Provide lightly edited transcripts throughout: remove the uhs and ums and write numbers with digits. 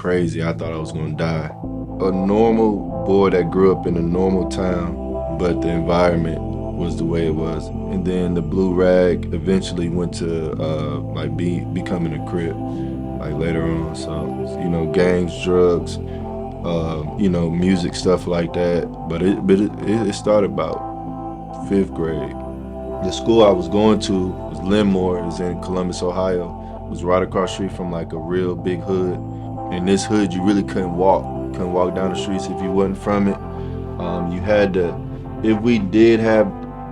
crazy. I thought I was gonna die. A normal boy that grew up in a normal town, but the environment was the way it was. And then the blue rag eventually went to like becoming a Crip, like later on. So gangs, drugs, music, stuff like that. But it started about fifth grade. The school I was going to was Linmore, is in Columbus, Ohio. It was right across the street from like a real big hood. In this hood, you really couldn't walk down the streets if you wasn't from it. You had to, if we did have,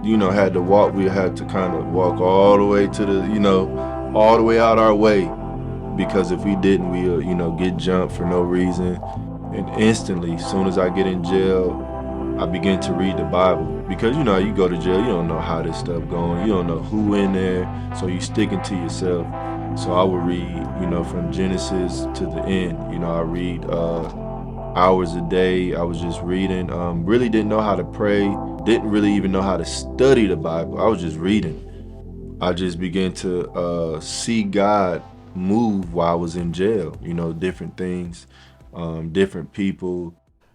had to walk, we had to kind of walk all the way to the, all the way out our way, because if we didn't, we get jumped for no reason. And instantly, as soon as I get in jail, I begin to read the Bible, because you go to jail, you don't know how this stuff going, you don't know who in there, so you sticking to yourself. So I would read, from Genesis to the end. I read hours a day. I was just reading. Really didn't know how to pray. Didn't really even know how to study the Bible. I was just reading. I just began to see God move while I was in jail. Different things, different people.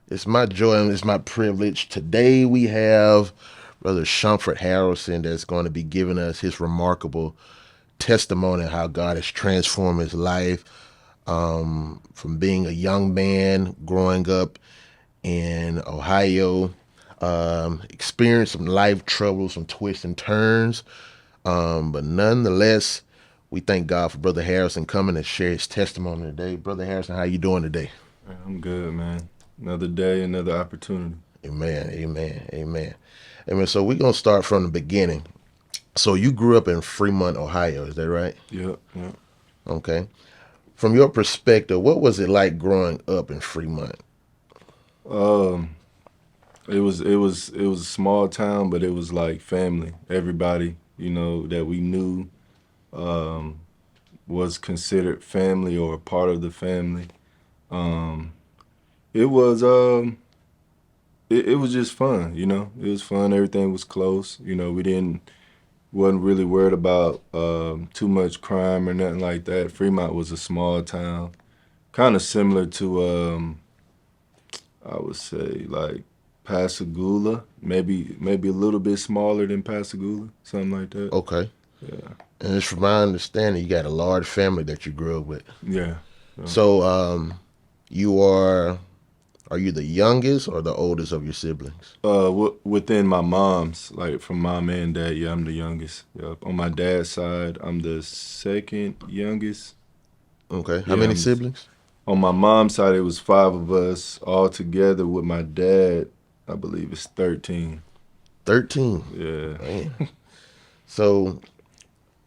It's my joy and it's my privilege. Today we have Brother Shumford Harrelson that's going to be giving us his remarkable testimony of how God has transformed his life, from being a young man growing up in Ohio, experienced some life troubles, some twists and turns, but nonetheless, we thank God for Brother Harrison coming to share his testimony today. Brother Harrison, how you doing today? I'm good, man. Another day, another opportunity. Amen, amen, amen. Amen. So we're going to start from the beginning. So you grew up in Fremont, Ohio, is that right? Yep, yep. Okay. From your perspective, what was it like growing up in Fremont? It was a small town, but it was like family. Everybody, that we knew was considered family or a part of the family. It was it was just fun, It was fun. Everything was close. We wasn't really worried about too much crime or nothing like that. Fremont was a small town, kind of similar to I would say like Pascagoula, maybe a little bit smaller than Pascagoula, something like that. Okay. Yeah, And it's from my understanding, you got a large family that you grew up with. yeah. Yeah. So, you are you the youngest or the oldest of your siblings? Within my mom's, like from mom and dad, yeah, I'm the youngest. Yep. On my dad's side, I'm the second youngest. Okay. How Yeah, many siblings? on my mom's side, it was five of us all together. With my dad, I believe it's 13. 13. Yeah. Man. So,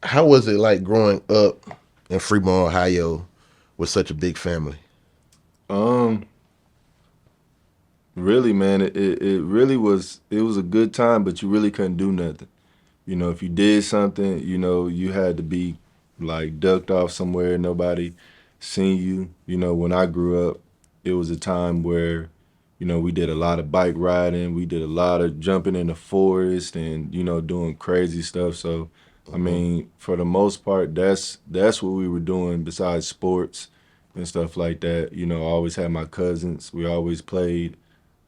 how was it like growing up in Fremont, Ohio with such a big family? Um, Really, man, it really was. It was a good time, but you really couldn't do nothing. If you did something, you had to be like ducked off somewhere. Nobody seen you. When I grew up, it was a time where, we did a lot of bike riding. We did a lot of jumping in the forest and, doing crazy stuff. So, I Hmm. mean, for the most part, that's what we were doing besides sports and stuff like that. I always had my cousins. We always played.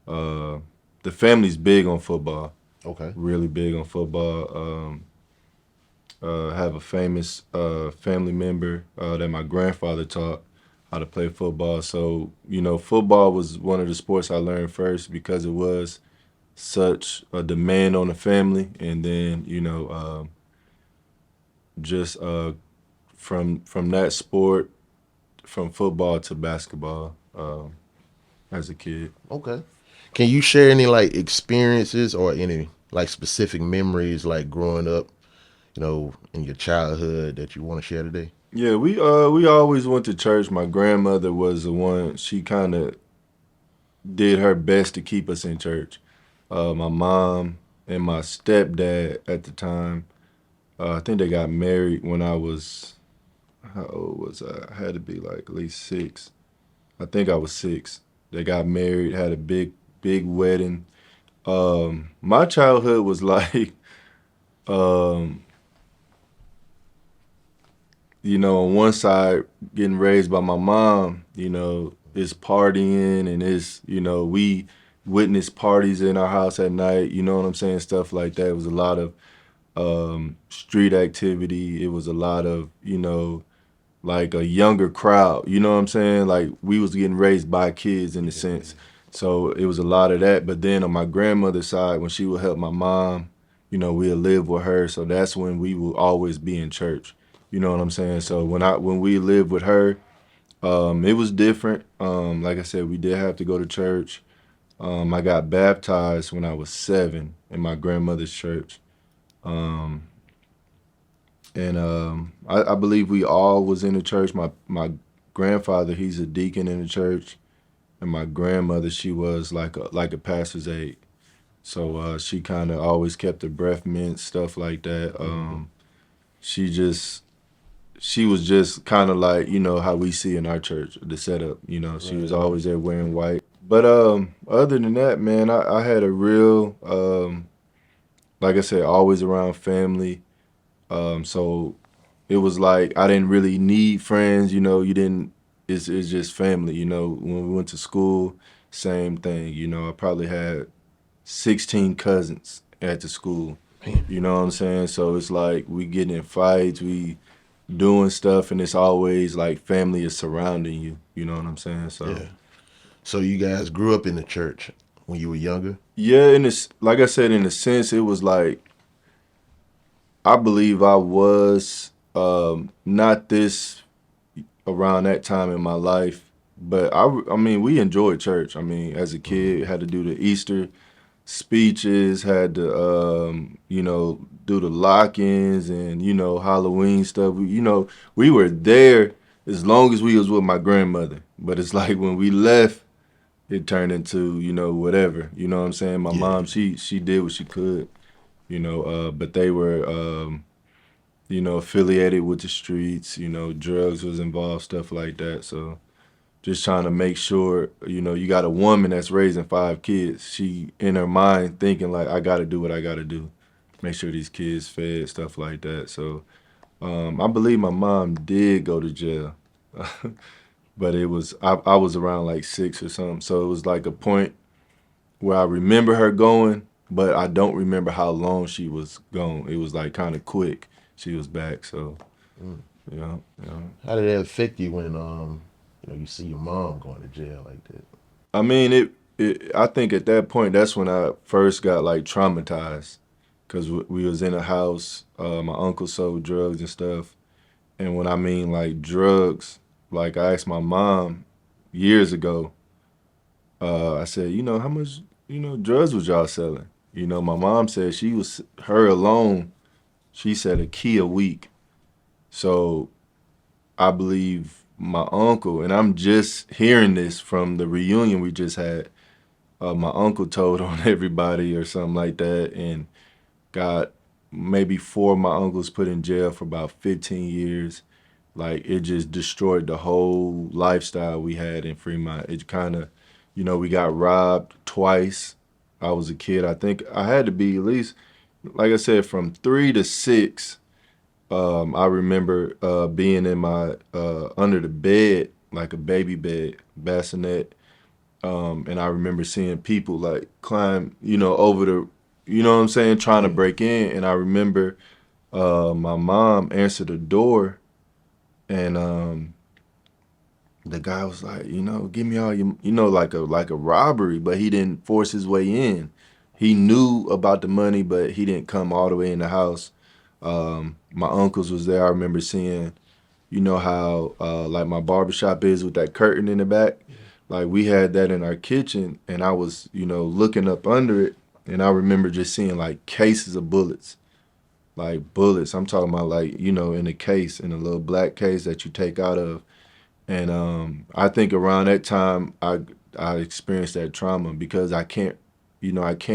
Uh, the family's big on football, Okay. really big on football. Have a famous family member that my grandfather taught how to play football. So, football was one of the sports I learned first because it was such a demand on the family. And then, just from that sport, from football to basketball as a kid. Okay. Can you share any like experiences or any like specific memories like growing up, in your childhood that you want to share today? Yeah, we always went to church. My grandmother was the one. She kind of did her best to keep us in church. My mom and my stepdad at the time, I think they got married when I was, how old was I? I had to be like at least 6. I think I was 6. They got married, had a big wedding. My childhood was like, um, on one side, getting raised by my mom, it's partying and we witness parties in our house at night, you know what I'm saying? Stuff like that. It was a lot of street activity. It was a lot of, like a younger crowd, you know what I'm saying? Like we was getting raised by kids in a sense. So it was a lot of that. But then on my grandmother's side, when she would help my mom, we'd live with her. So that's when we would always be in church. You know what I'm saying? So when we lived with her, it was different. Like I said, we did have to go to church. I got baptized when I was 7 in my grandmother's church. Um, and I believe we all was in the church. My grandfather, he's a deacon in the church, and my grandmother, she was like a pastor's aide. So she kind of always kept her breath mint, stuff like that. She just she was just kind of like how we see in our church the setup. She was Right. always there wearing white. But other than that, man, I had a real like I said, always around family. So it was like I didn't really need friends. You didn't. It's just family. When we went to school, same thing. I probably had 16 cousins at the school. Man. You know what I'm saying? So it's like we getting in fights, we doing stuff, and it's always like family is surrounding you. You know what I'm saying? So Yeah. So you guys grew up in the church when you were younger? yeah, in this, like I said, in a sense, it was like I believe I was not this around that time in my life. But I mean, we enjoyed church. I mean, as a kid, had to do the Easter speeches, had to, do the lock-ins and Halloween stuff. We were there as long as we was with my grandmother. But it's like when we left, it turned into whatever. You know what I'm saying? My Yeah. mom, she did what she could. But they were affiliated with the streets. Drugs was involved, stuff like that. So just trying to make sure, you got a woman that's raising 5 kids. She in her mind thinking like, I got to do what I got to do, make sure these kids fed, stuff like that. So I believe my mom did go to jail, but I was around like 6 or something. So it was like a point where I remember her going, but I don't remember how long she was gone. It was like kind of quick. She was back. So Mm. yeah, yeah. How did that affect you when you see your mom going to jail like that? I mean, I think at that point, that's when I first got like traumatized, because we was in a house. My uncle sold drugs and stuff, and when I mean like drugs, like I asked my mom years ago. I said, how much drugs was y'all selling? My mom said she was her alone. She said a key a week. So I believe my uncle, and I'm just hearing this from the reunion we just had. My uncle told on everybody or something like that, and got maybe 4 of my uncles put in jail for about 15 years. Like it just destroyed the whole lifestyle we had in Fremont. It kind of, we got robbed twice. I was a kid. I think I had to be at least, like I said, from 3 to 6. I remember being in my under the bed, like a baby bed, bassinet, and I remember seeing people like climb, over the, what I'm saying, trying to Yeah. break in. And I remember my mom answered the door, and the guy was like, give me all your, like a robbery, but he didn't force his way in. He knew about the money, but he didn't come all the way in the house. My uncles was there. I remember seeing, how like my barbershop is with that curtain in the back. Like we had that in our kitchen, and I was, looking up under it, and I remember just seeing like cases of bullets, like bullets. I'm talking about like, in a case, in a little black case that you take out of. And I think around that time I experienced that trauma, because I can't like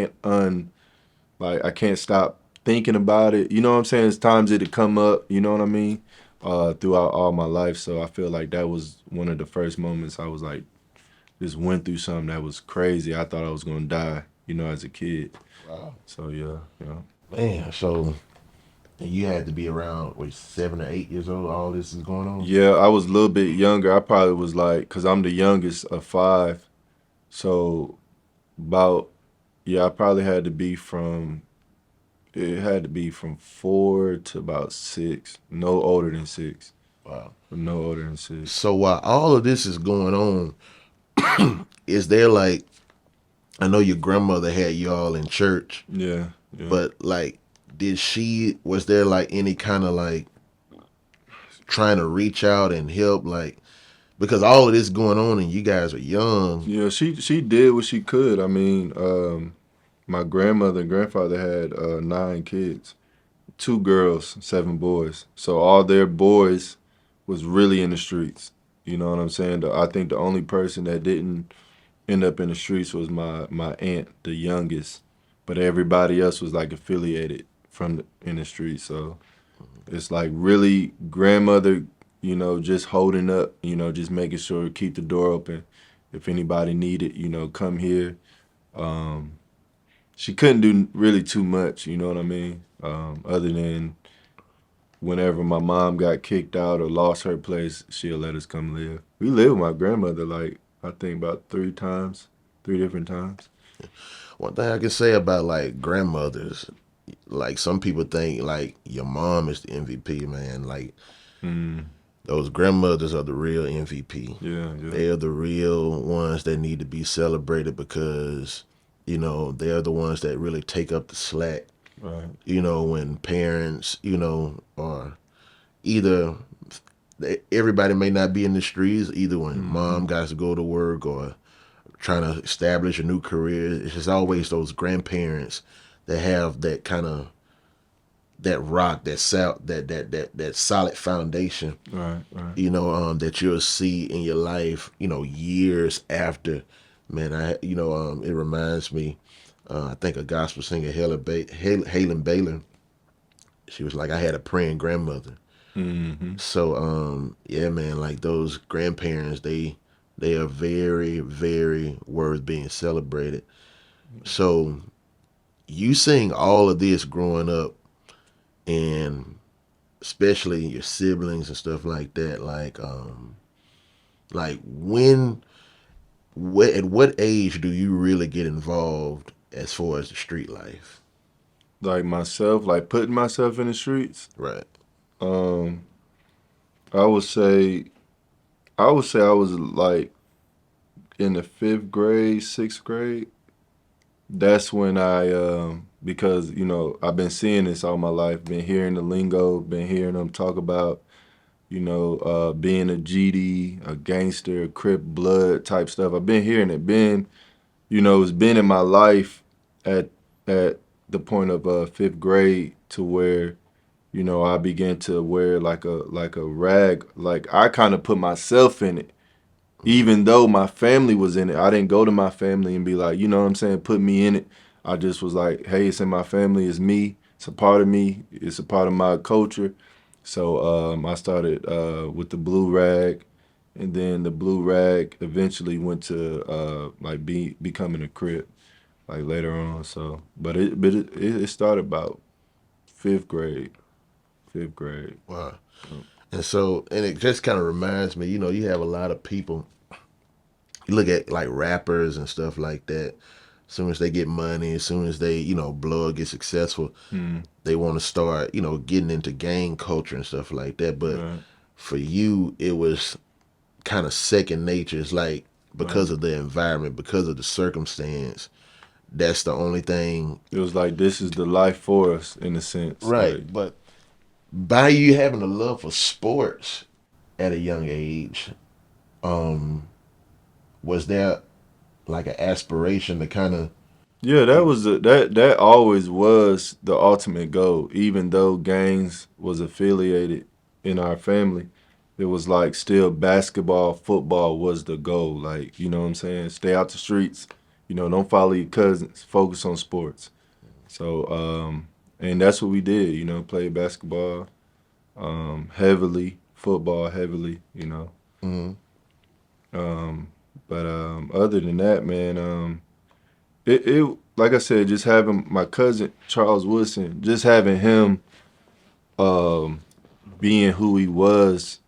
I can't stop thinking about it. You know what I'm saying? It's times it'd come up, you know what I mean? Throughout all my life. So I feel like that was one of the first moments I was like, just went through something that was crazy. I thought I was gonna die, as a kid. Wow. So yeah, yeah. Man, so And you had to be around, what, 7 or 8 years old. All this is going on. Yeah, I was a little bit younger. I probably was like, cause I'm the youngest of five, so about yeah, I probably had to be from it had to be from 4 to about 6. No older than 6. Wow. No older than 6. So while all of this is going on, is there like, I know your grandmother had y'all in church, Yeah, yeah. but like, was there like any kind of like trying to reach out and help, like, because all of this going on and you guys are young. Yeah, she did what she could. I mean, my grandmother and grandfather had 9 kids, 2 girls, 7 boys. So all their boys was really in the streets. You know what I'm saying? I think the only person that didn't end up in the streets was my aunt, the youngest. But everybody else was like affiliated from in the streets. So it's like really grandmother, just holding up, just making sure to keep the door open. If anybody needed, come here. Um, she couldn't do really too much, you know what I mean? Other than whenever my mom got kicked out or lost her place, she'll let us come live. We lived with my grandmother like I think about 3 times, 3 different times. One thing I can say about like grandmothers, like some people think like your mom is the MVP, man. Like Mm, those grandmothers are the real MVP. yeah, yeah, They're the real ones that need to be celebrated because, they're the ones that really take up the slack. right. When parents, are either everybody may not be in the streets, either when Hmm. mom got to go to work or trying to establish a new career. It's just always those grandparents that have that kind of that rock, that solid foundation, Right, right. that you'll see in your life, years after. Man, it reminds me. I think a gospel singer, Halen Baylor, she was like, I had a praying grandmother. Hmm. So, yeah, man, like those grandparents, they are very, very worth being celebrated. So, you seeing all of this growing up, and especially your siblings and stuff like that, like at what age do you really get involved as far as the street life? Like myself, like putting myself in the streets. Right. Um, I would say, I was like in the 5th grade, 6th grade. That's when because I've been seeing this all my life, been hearing the lingo, been hearing them talk about being a GD, a gangster, a Crip blood type stuff. I've been hearing it. It's been in my life at at the point of 5th grade to where I began to wear like a rag. Like I kind of put myself in it, even though my family was in it. I didn't go to my family and be like, you know what I'm saying, put me in it. I just was like, hey, it's in my family, it's me, it's a part of me, it's a part of my culture. So I started with the blue rag, and then the blue rag eventually went to like becoming a Crip like later on. So, but it started about 5th grade, 5th grade. Wow. And it just kind of reminds me, you have a lot of people. You look at like rappers and stuff like that. As soon as they get money, as soon as they, blow or get successful, Mm, they want to start, getting into gang culture and stuff like that. But right, for you, it was kind of second nature. It's like right. because of the environment, because of the circumstance, that's the only thing. It was like this is the life for us in a sense. Right. Like But by you having a love for sports at a young age, was there like an aspiration to kind of, yeah, that always was the ultimate goal. Even though gangs was affiliated in our family, it was like still basketball, football was the goal. Like, you know what I'm saying? Stay out the streets, don't follow your cousins, focus on sports. So, and that's what we did, played basketball heavily, football heavily. mm, But other than that, man, it like I said, just having my cousin Charles Woodson, just having him um, being who he was,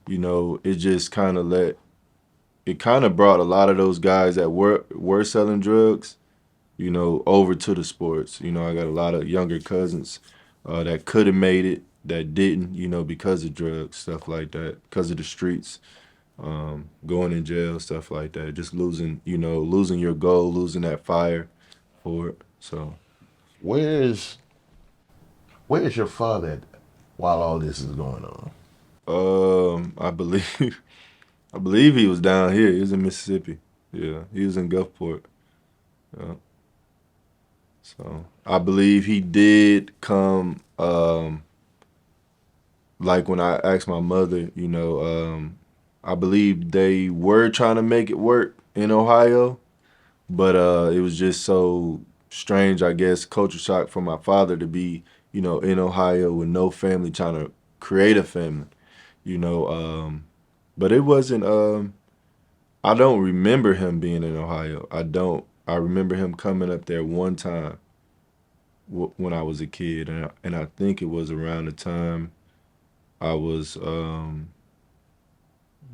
it just kind of it kind of brought a lot of those guys that were selling drugs, over to the sports. I got a lot of younger cousins that could have made it that didn't, because of drugs, stuff like that, because of the streets, going in jail, stuff like that, just losing your goal, losing that fire for it. So, Where's where's your father at while all this is going on? I believe I believe he was down here. He was in Mississippi. Yeah, he was in Gulfport. Yeah. So I believe he did come. Like when I asked my mother, I believe they were trying to make it work in Ohio, but it was just so strange, I guess, culture shock for my father to be, in Ohio with no family, trying to create a family, you know. But it wasn't. I don't remember him being in Ohio. I don't. I remember him coming up there one time when I was a kid, and I think it was around the time I was.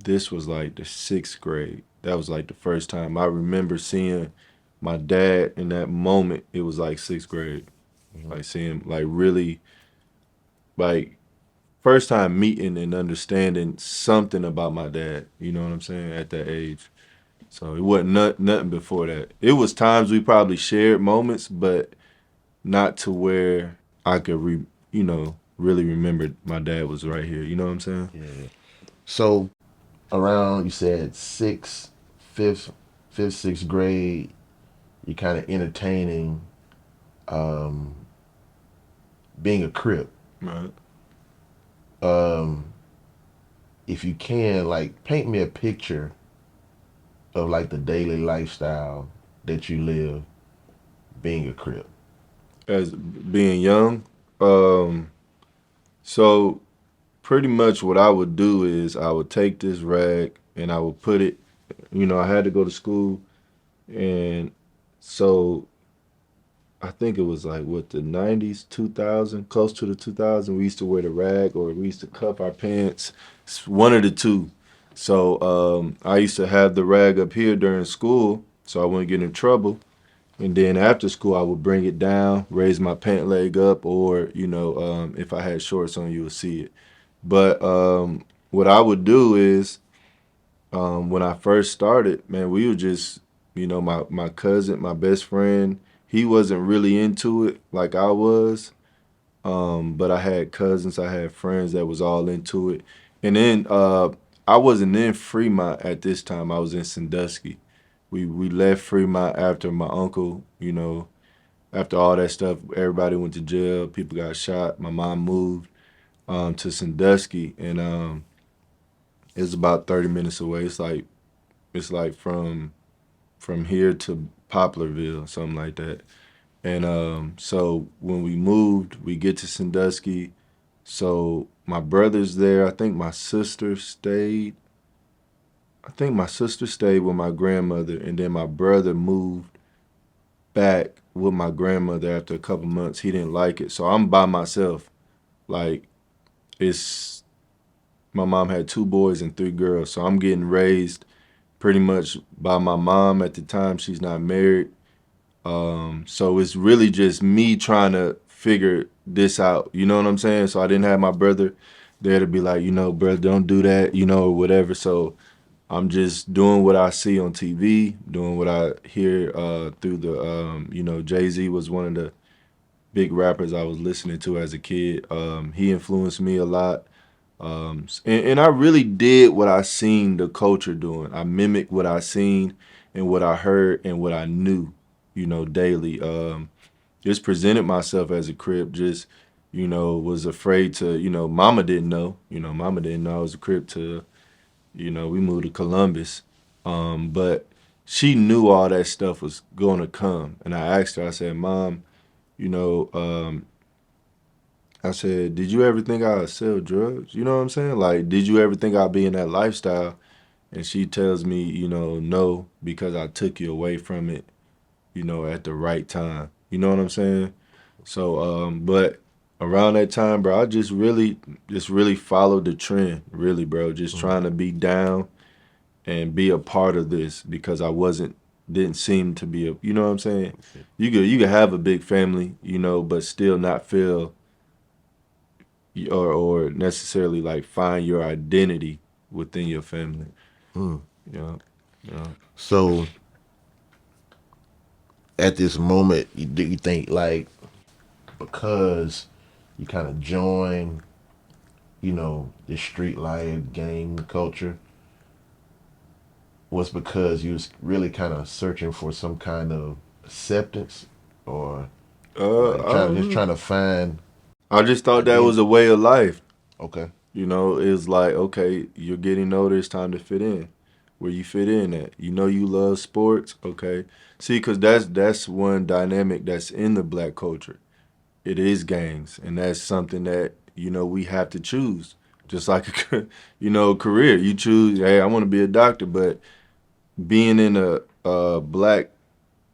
This was like the sixth grade. That was like the first time I remember seeing my dad in that moment. It was like sixth grade, Mhm. like seeing like really like first time meeting and understanding something about my dad. You know what I'm saying? At that age. So it wasn't nothing before that. It was times we probably shared moments, but not to where I could really remember my dad was right here. You know what I'm saying? Yeah. So around you said fifth, sixth grade, you're kind of entertaining um, being a Crip. Right. Um, if you can, like, paint me a picture of like the daily lifestyle that you live being a Crip. As being young, um, so pretty much what I would do is I would take this rag and I would put it. I had to go to school, and so I think it was like what the 90s, 2000, close to the 2000. We used to wear the rag or we used to cuff our pants. It's one of the two. So I used to have the rag up here during school, so I wouldn't get in trouble. And then after school, I would bring it down, raise my pant leg up, or if I had shorts on, you would see it. But what I would do is when I first started, man, we were just, my cousin, my best friend, he wasn't really into it like I was. But I had cousins, I had friends that was all into it. And then I wasn't in Fremont at this time. I was in Sandusky. We left Fremont after my uncle, after all that stuff, everybody went to jail, people got shot. My mom moved to Sandusky, and it's about 30 minutes away. It's like from here to Poplarville, something like that. And so when we moved, we get to Sandusky. So my brother's there. I think my sister stayed with my grandmother, and then my brother moved back with my grandmother after a couple months. He didn't like it, so I'm by myself. Like it's my mom had two boys and three girls, so I'm getting raised pretty much by my mom at the time. She's not married. So it's really just me trying to figure this out. You know what I'm saying? So I didn't have my brother there to be like, brother, don't do that, or whatever. So I'm just doing what I see on TV, doing what I hear through the, Jay-Z was one of the big rappers I was listening to as a kid. He influenced me a lot. And I really did what I seen the culture doing. I mimicked what I seen and what I heard and what I knew, daily. Just presented myself as a Crip. Just, was afraid to, Mama didn't know. Mama didn't know I was a Crip till, we moved to Columbus. But she knew all that stuff was going to come. And I asked her, I said, Mom, you know, um, I said, did you ever think I'd sell drugs? You know what I'm saying? Like, did you ever think I'd be in that lifestyle? And she tells me, no, because I took you away from it, at the right time. You know what I'm saying? So, but around that time, bro, I just really followed the trend, really, bro. Just Mm, trying to be down and be a part of this because I wasn't didn't seem to be a, you know what I'm saying? okay. You could have a big family, but still not feel or necessarily like find your identity within your family. Mm. Yeah. Yeah. So at this moment, do you think like because you kind of join, the street life gang culture, was because you was really kind of searching for some kind of acceptance, or like Um, trying to find I just thought that was identity? a way of life. Okay, It's like, okay, you're getting older, it's time to fit in. Where you fit in at? You love sports, okay. See, because that's one dynamic that's in the black culture. It is gangs, and that's something that we have to choose. Just like career, you choose. Hey, I want to be a doctor, but being in a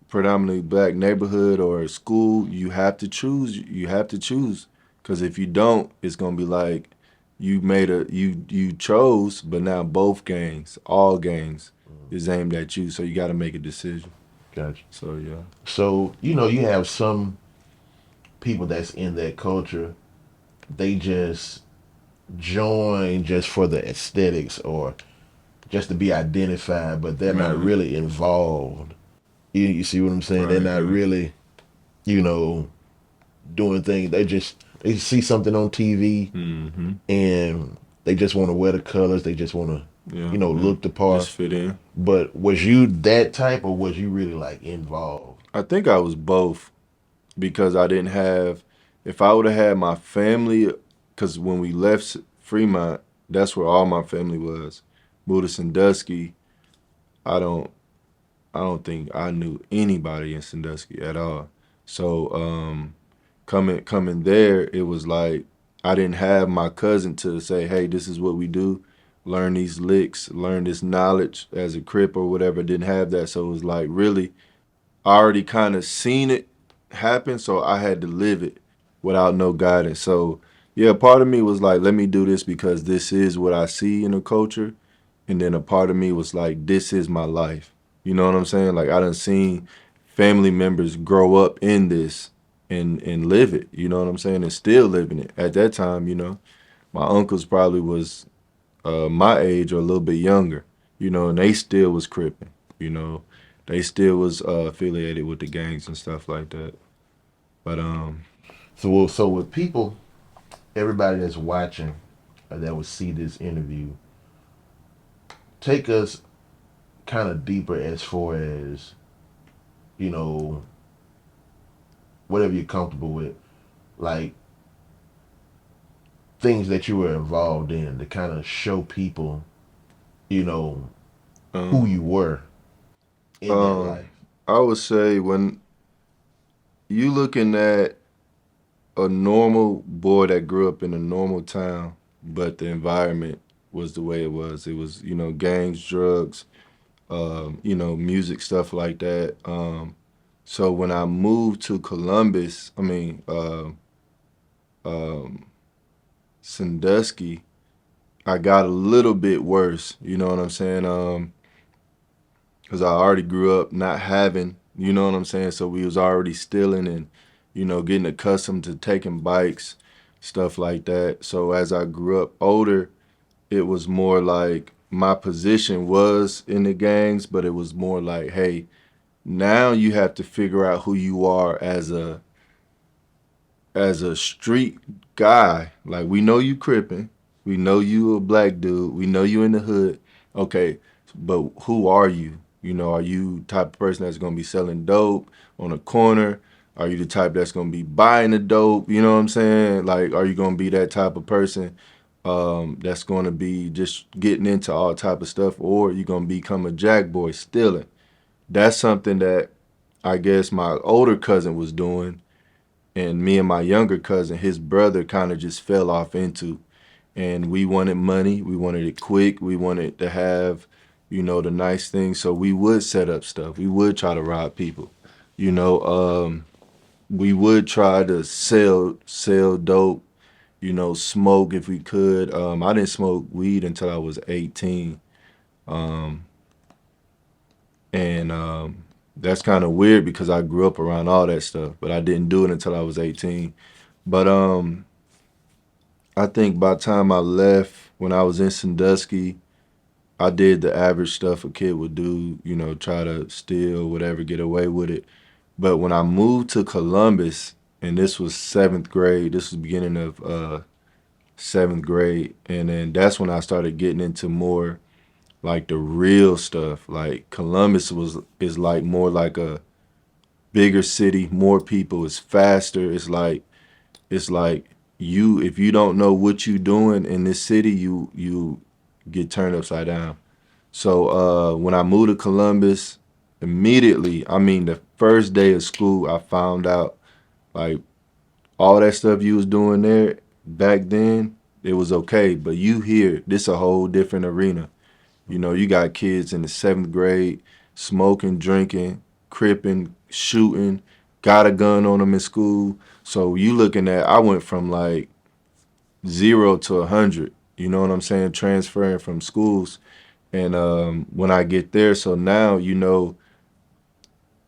predominantly black neighborhood or a school, you have to choose. You have to choose because if you don't, it's gonna be like you chose, but now both gangs, all gangs, is aimed at you. So you got to make a decision. gotcha. So yeah. So you have some people that's in that culture. They just join just for the aesthetics or just to be identified, but they're not Right. really involved. You see what I'm saying? They're Right. not Right. really, you know, doing things. They see something on TV Mm-hmm. and they just want to wear the colors. They just want to, Yeah. Yeah. look the part. Just fit in. But was you that type, or was you really like involved? I think I was both because I didn't have. If I would have had my family, because when we left Fremont, that's where all my family was. Moved to Sandusky. I don't. I don't think I knew anybody in Sandusky at all. So coming there, it was like I didn't have my cousin to say, "Hey, this is what we do. Learn these licks, learn this knowledge as a Crip or whatever." Didn't have that, so it was like really I already kind of seen it happen, so I had to live it without no guidance. So yeah, part of me was like, "Let me do this because this is what I see in the culture," and then a part of me was like, "This is my life." You know what I'm saying? Like I done seen family members grow up in this and live it. You know what I'm saying? And still living it. At that time, my uncles probably was my age or a little bit younger. And they still was cripping. You know, they still was affiliated with the gangs and stuff like that. But So with people, everybody that's watching that will see this interview, take us kind of deeper as far as you know whatever you're comfortable with, like things that you were involved in to kind of show people, you know, who um, you were in that um, life. I would say when you looking at a normal boy that grew up in a normal town, but the environment was the way it was. It was, gangs, drugs, music, stuff like that. So when I moved to Columbus, um, Sandusky, I got a little bit worse. You know what I'm saying? Because I already grew up not having, you know what I'm saying? So we was already stealing and, getting accustomed to taking bikes, stuff like that. So as I grew up older, it was more like my position was in the gangs, but it was more like, hey, now you have to figure out who you are as a street guy. Like we know you cripping, we know you a black dude, we know you in the hood. Okay, but who are you? Are you type of person that's gonna be selling dope on a corner? Are you the type that's gonna be buying the dope? You know what I'm saying? Like, are you gonna be that type of person that's gonna be just getting into all type of stuff, or you gonna become a jack boy stealing? That's something that I guess my older cousin was doing, and me and my younger cousin, his brother, kind of just fell off into. And we wanted money, we wanted it quick, we wanted to have, the nice things. So we would set up stuff. We would try to rob people, you know. we would try to sell dope, smoke if we could. I didn't smoke weed until I was 18. Um, and That's kind of weird because I grew up around all that stuff, but I didn't do it until I was 18. But I think by the time I left, when I was in Sandusky, I did the average stuff a kid would do, try to steal, whatever, get away with it. But when I moved to Columbus, and this was seventh grade, this was beginning of seventh grade, and then that's when I started getting into more like the real stuff. Like Columbus is like more like a bigger city, more people, it's faster. It's like you if you don't know what you doing in this city, you get turned upside down. So when I moved to Columbus, immediately, I mean the first day of school, I found out like all that stuff you was doing there back then, it was okay. But you here, this a whole different arena. You got kids in the seventh grade smoking, drinking, cripping, shooting, got a gun on them in school. So you looking at, I went from like 0 to 100. You know what I'm saying? Transferring from schools, and when I get there, so now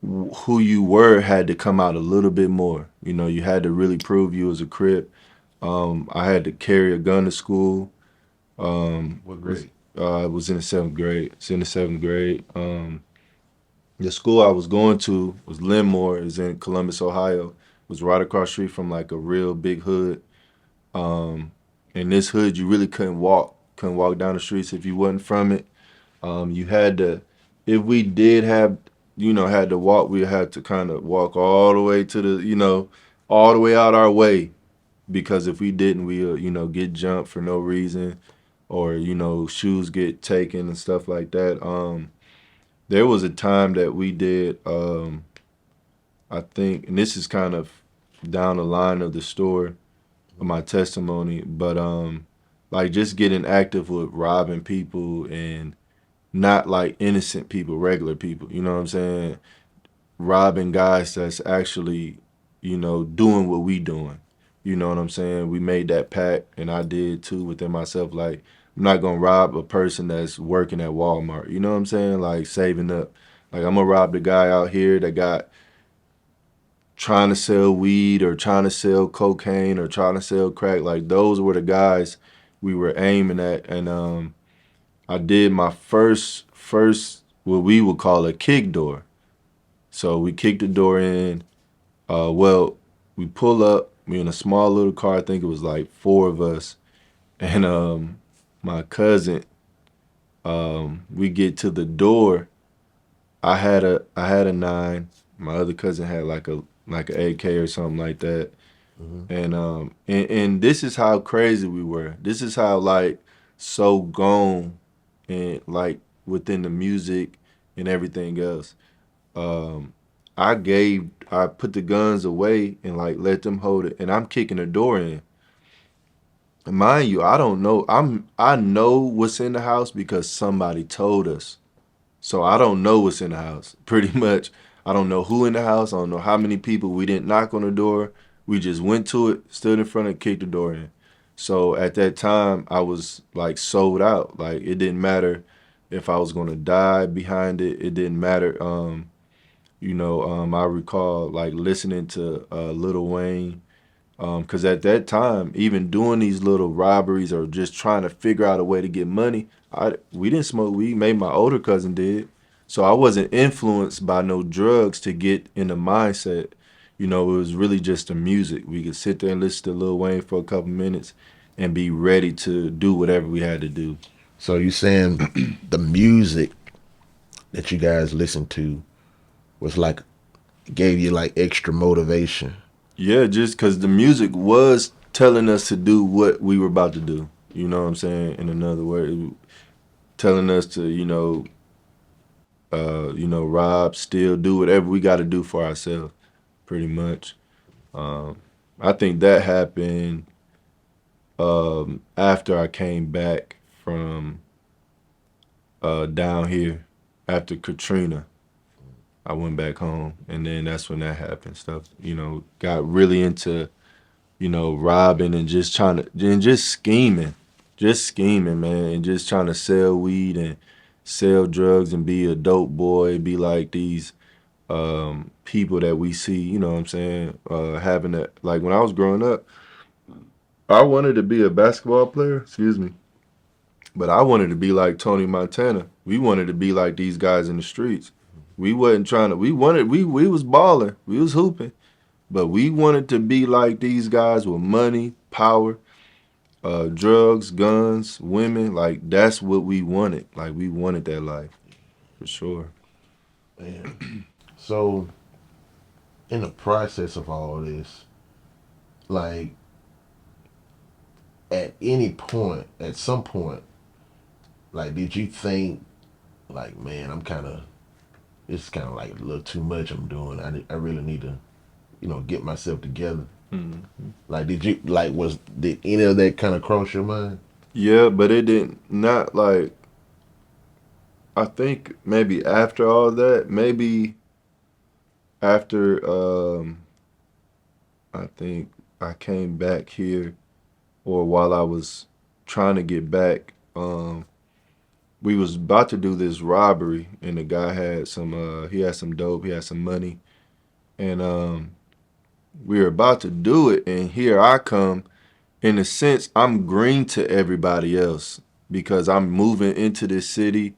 who you were had to come out a little bit more. You had to really prove you was a Crip. I had to carry a gun to school. What Was grade? I was in the seventh grade. It's in the seventh grade. The school I was going to was Linmore. Is in Columbus, Ohio. It was right across the street from like a real big hood. Um, in this hood, you really couldn't walk down the streets if you wasn't from it. You had to, if we did have, had to walk, we had to kind of walk all the way to the, all the way out our way, because if we didn't, we'll, get jumped for no reason, or shoes get taken and stuff like that. There was a time that we did, I think, and this is kind of down the line of the story of my testimony, but like just getting active with robbing people, and not like innocent people, regular people. You know what I'm saying? Robbing guys that's actually, doing what we doing. You know what I'm saying? We made that pact, and I did too within myself. Like, I'm not gonna rob a person that's working at Walmart. You know what I'm saying? Like saving up. Like, I'm gonna rob the guy out here that got trying to sell weed, or trying to sell cocaine, or trying to sell crack. Like, those were the guys we were aiming at. And I did my first what we would call a kick door. So we kicked the door in. Well, we pull up. We in a small little car. I think it was like four of us, and my cousin. We get to the door. I had a nine. My other cousin had like a AK or something like that. Hmm. And this is how crazy we were. This is how like so gone, and like within the music and everything else. Um, I put the guns away and like let them hold it, and I'm kicking the door in. And mind you, I don't know. I know what's in the house because somebody told us. So I don't know what's in the house. Pretty much, I don't know who in the house. I don't know how many people. We didn't knock on the door. We just went to it, stood in front, and kicked the door in. So at that time, I was like sold out. Like, it didn't matter if I was gonna die behind it. It didn't matter. I recall like listening to Lil Wayne, because at that time, even doing these little robberies or just trying to figure out a way to get money, we didn't smoke weed. Maybe my older cousin did. So I wasn't influenced by no drugs to get in the mindset. It was really just the music. We could sit there and listen to Lil Wayne for a couple minutes and be ready to do whatever we had to do. So you saying the music that you guys listened to was like gave you like extra motivation? Yeah, just because the music was telling us to do what we were about to do. You know what I'm saying? In another word, telling us to, rob, steal, do whatever we got to do for ourselves, pretty much. Um, I think that happened after I came back from down here after Katrina. I went back home, and then that's when that happened. Stuff, got really into, robbing and just trying to and just scheming, man, and just trying to sell weed and sell drugs and be a dope boy, be like these people that we see. You know what I'm saying? Having that, like when I was growing up, I wanted to be a basketball player. Excuse me. But I wanted to be like Tony Montana. We wanted to be like these guys in the streets. We wasn't trying to. We was balling. We was hooping. But we wanted to be like these guys with money, power, drugs, guns, women. Like that's what we wanted. Like we wanted that life for sure. Man. So, in the process of all this, like at any point, at some point, like did you think, like, man, it's kind of like a little too much I'm doing. I really need to, get myself together. Mm-hmm. Like, did any of that kind of cross your mind? Yeah, but it didn't. Not like I think maybe after all that, maybe after I think I came back here, or while I was trying to get back, we was about to do this robbery, and the guy had he had some dope, he had some money, and we were about to do it, and here I come. In a sense, I'm green to everybody else because I'm moving into this city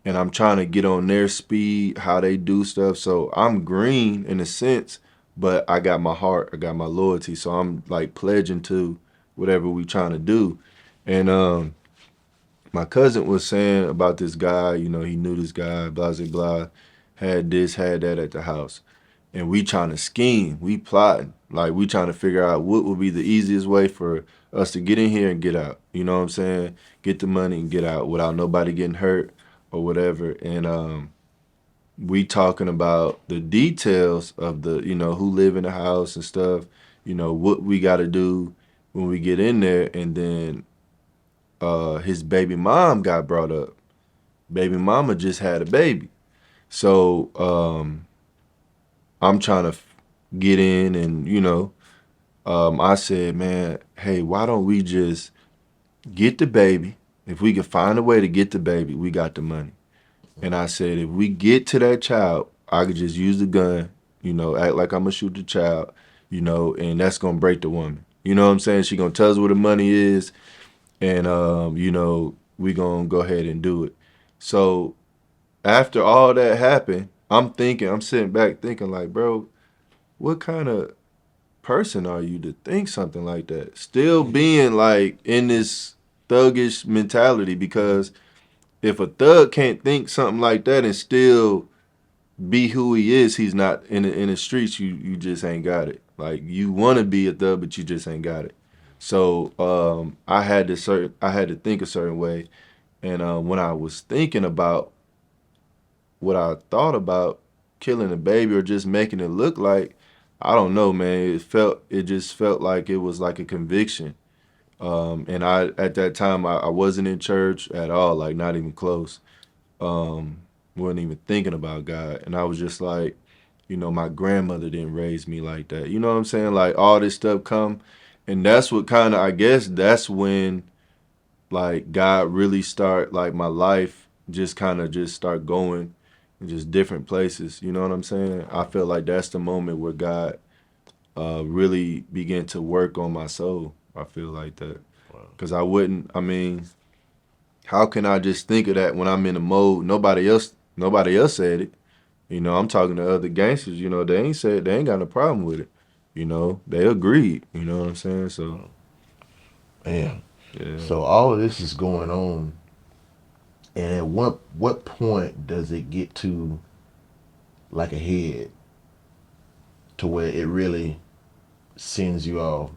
and I'm trying to get on their speed, how they do stuff. So I'm green in a sense, but I got my heart, I got my loyalty. So I'm like pledging to whatever we trying to do. And my cousin was saying about this guy, he knew this guy, blah, blah, blah, had this, had that at the house. And we trying to scheme, we plotting. Like we trying to figure out what would be the easiest way for us to get in here and get out. You know what I'm saying? Get the money and get out without nobody getting hurt or whatever. And we talking about the details of the, who live in the house and stuff, what we got to do when we get in there. And then his baby mom got brought up. Baby mama just had a baby. So I'm trying to get in and, I said, man, hey, why don't we just get the baby? If we could find a way to get the baby, we got the money. And I said, if we get to that child, I could just use the gun, act like I'm going to shoot the child, and that's going to break the woman. You know what I'm saying? She going to tell us where the money is, and, we going to go ahead and do it. So after all that happened, I'm sitting back thinking like, bro, what kind of person are you to think something like that? Still being like in this thuggish mentality, because if a thug can't think something like that and still be who he is, he's not in the streets. You just ain't got it. Like you want to be a thug, but you just ain't got it. So I had to think a certain way, and when I was thinking about what I thought about killing a baby or just making it look like, I don't know, man. It just felt like it was like a conviction. And I at that time I wasn't in church at all, like not even close. Um, wasn't even thinking about God, and I was just like, my grandmother didn't raise me like that. You know what I'm saying? Like all this stuff come, and that's what kind of I guess that's when like God really start like my life just kind of just start going in just different places. You know what I'm saying? I feel like that's the moment where God really began to work on my soul. I feel like that Wow. because I mean, how can I just think of that when I'm in a mode? Nobody else said it. I'm talking to other gangsters. They ain't got no problem with it. They agreed. You know what I'm saying? So Man. yeah. So all of this is going on, and at what point does it get to like a head to where it really sends you off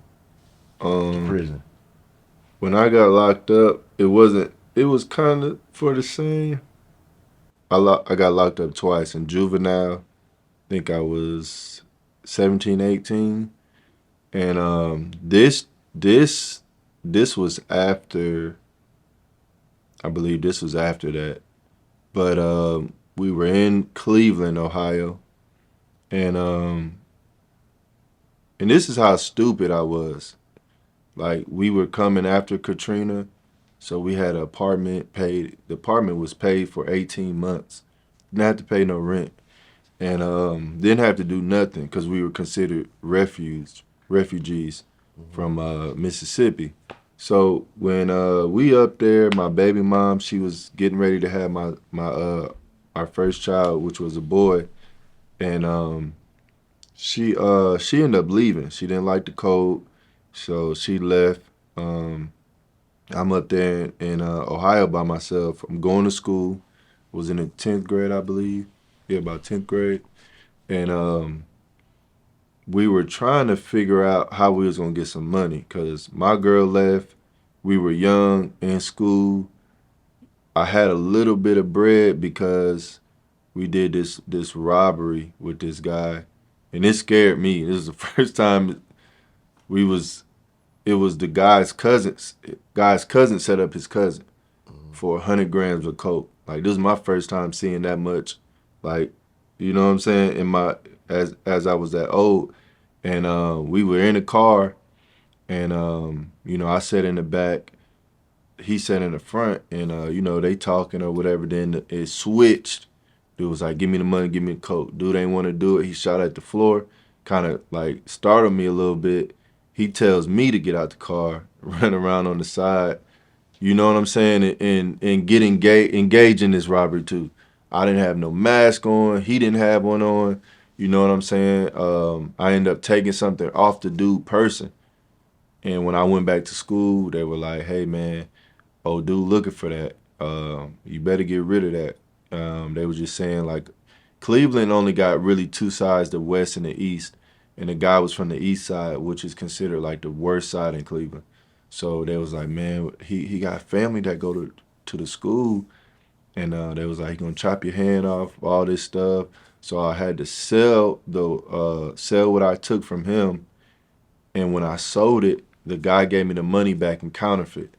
to Um, prison? when I got locked up, it wasn't. It was kind of for the same. I got locked up twice in juvenile. I think I was 17, 18, and this this was after. I believe this was after that. But We were in Cleveland, Ohio, and and this is how stupid I was. Like we were coming after Katrina, so we had an apartment paid. The apartment was paid for 18 months. Didn't have to pay no rent, and didn't have to do nothing because we were considered refugees from Mississippi. So when we up there, my baby mom, she was getting ready to have my our first child, which was a boy, and she ended up leaving. She didn't like the cold, so she left. Um, I'm up there in Ohio by myself. I'm going to school. Was in the 10th grade, I believe. Yeah, about 10th grade, and we were trying to figure out how we was gonna get some money because my girl left. We were young in school. I had a little bit of bread because we did this robbery with this guy, and it scared me. This was the first time we was. It was the guy's cousins. Guy's cousin set up his cousin for 100 grams of coke. Like this was my first time seeing that much. Like, you know what I'm saying? In my as I was that old, and we were in the car, and I sat in the back, he sat in the front, and they talking or whatever. Then it switched. Dude was like, "Give me the money, give me the coke." Dude ain't want to do it. He shot at the floor, kind of like startled me a little bit. He tells me to get out the car, run around on the side. You know what I'm saying? And get engaged in this robbery too. I didn't have no mask on. He didn't have one on. You know what I'm saying? I ended up taking something off the dude person. And when I went back to school, they were like, "Hey man, oh dude looking for that. You better get rid of that." They were just saying like Cleveland only got really two sides, the west and the east, and the guy was from the east side, which is considered like the worst side in Cleveland. So they was like, man, he got family that go to the school, and they was like, he gonna chop your hand off, all this stuff. So I had to sell what I took from him, and when I sold it, the guy gave me the money back in counterfeit.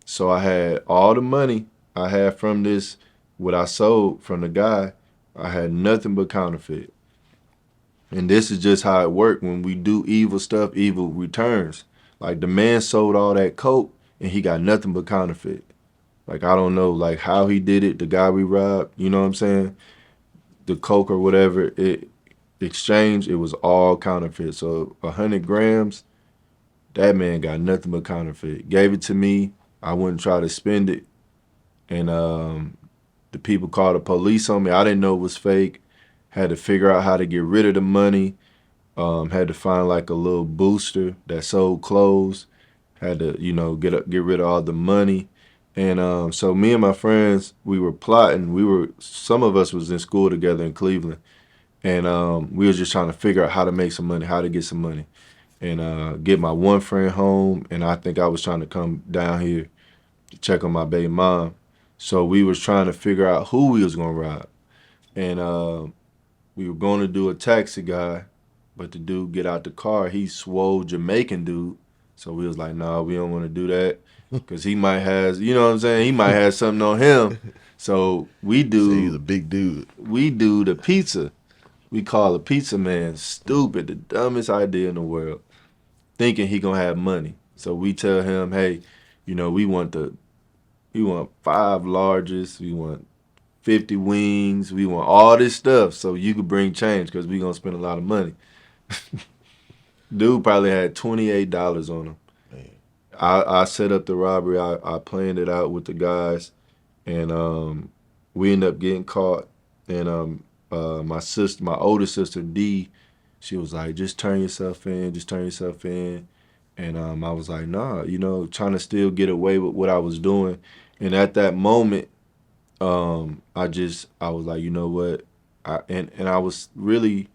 So I had all the money I had from this, what I sold from the guy, I had nothing but counterfeit. And this is just how it worked. When we do evil stuff, evil returns. Like the man sold all that coke and he got nothing but counterfeit. Like I don't know like how he did it, the guy we robbed, you know what I'm saying? The coke or whatever, it exchange, it was all counterfeit. So 100 grams, that man got nothing but counterfeit. Gave it to me. I wouldn't try to spend it. And the people called the police on me. I didn't know it was fake. Had to figure out how to get rid of the money. Had to find like a little booster that sold clothes. Had to, get rid of all the money. And so me and my friends, we were plotting. Some of us was in school together in Cleveland, and we was just trying to figure out how to make some money, how to get some money, and get my one friend home. And I think I was trying to come down here to check on my baby mom. So we was trying to figure out who we was gonna rob, and we were going to do a taxi guy, but the dude get out the car. He swole Jamaican dude, so we was like, nah, we don't want to do that because he might has, you know what I'm saying? He might have something on him. So Say he's a big dude. we do the pizza. We call the pizza man stupid, the dumbest idea in the world, thinking he gonna have money. So we tell him, hey, we want 5 largest, we want 50 wings, we want all this stuff so you could bring change because we gonna spend a lot of money. Dude probably had $28 on him. Man. I set up the robbery. I planned it out with the guys, and we ended up getting caught. And my older sister D, she was like, "Just turn yourself in, just turn yourself in." And I was like, "Nah," trying to still get away with what I was doing. And at that moment, I was like, you know what, and I was really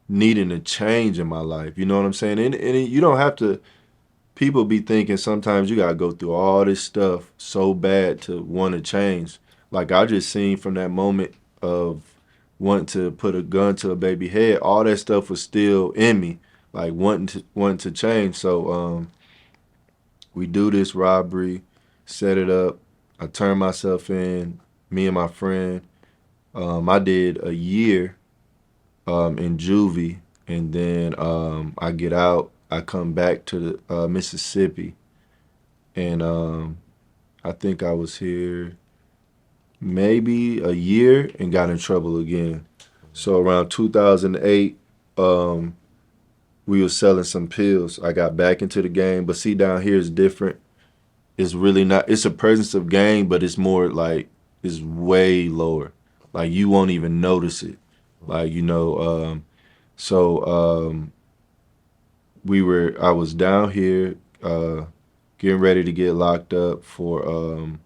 needing a change in my life. You know what I'm saying? And you don't have to. People be thinking sometimes you gotta go through all this stuff so bad to want to change. Like I just seen from that moment of wanting to put a gun to a baby head, all that stuff was still in me, like wanting to change. So we do this robbery, set it up. I turn myself in. Me and my friend. I did a year in juvie, and then I get out. I come back to the, Mississippi, and I think I was here maybe a year and got in trouble again. So around 2008, um, we were selling some pills. I got back into the game, but see down here is different. It's really not. It's a presence of gang, but it's more like it's way lower. Like you won't even notice it. Like so we were. I was down here getting ready to get locked up for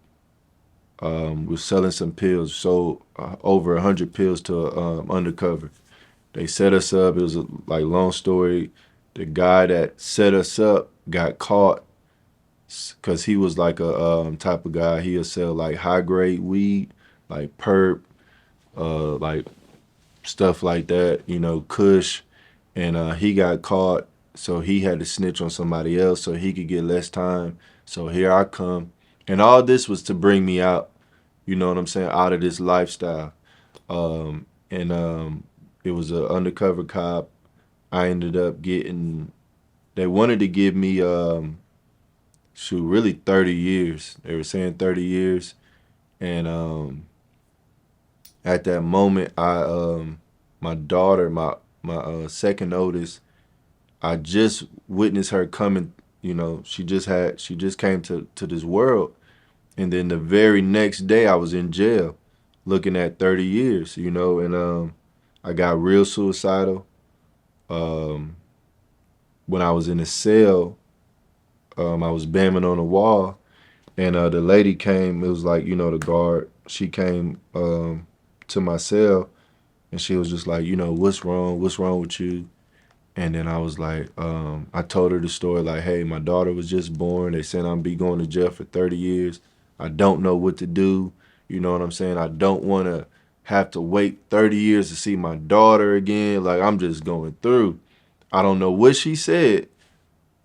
we're selling some pills. Sold over 100 pills to undercover. They set us up. It was a like long story. The guy that set us up got caught because he was like a type of guy. He'll sell like high grade weed, like perp, like stuff like that. Kush, and he got caught. So he had to snitch on somebody else so he could get less time. So here I come, and all this was to bring me out. You know what I'm saying? Out of this lifestyle. And it was an undercover cop. I ended up getting. They wanted to give me really 30 years. They were saying 30 years, and at that moment, my daughter, my second oldest, I just witnessed her coming. She just came to this world, and then the very next day, I was in jail, looking at 30 years. And I got real suicidal. Um, when I was in a cell, I was bamming on the wall, and the lady came. It was like the guard. She came to my cell, and she was just like, what's wrong? What's wrong with you? And then I was like, I told her the story, like, hey, my daughter was just born. They said I'm be going to jail for 30 years. I don't know what to do. You know what I'm saying? I don't want to have to wait 30 years to see my daughter again. Like, I'm just going through. I don't know what she said,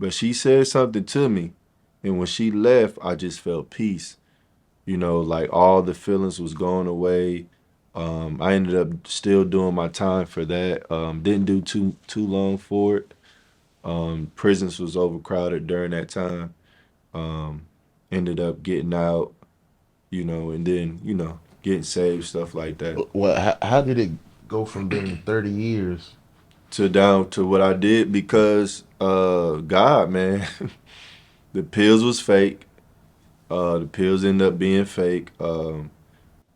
but she said something to me. And when she left, I just felt peace. Like all the feelings was going away. I ended up still doing my time for that. Didn't do too long for it. Prisons was overcrowded during that time. Um, Ended up getting out, and then getting saved, stuff like that. Well, how did it go from being 30 years? To down to what I did because God, man, the pills was fake. The pills ended up being fake. And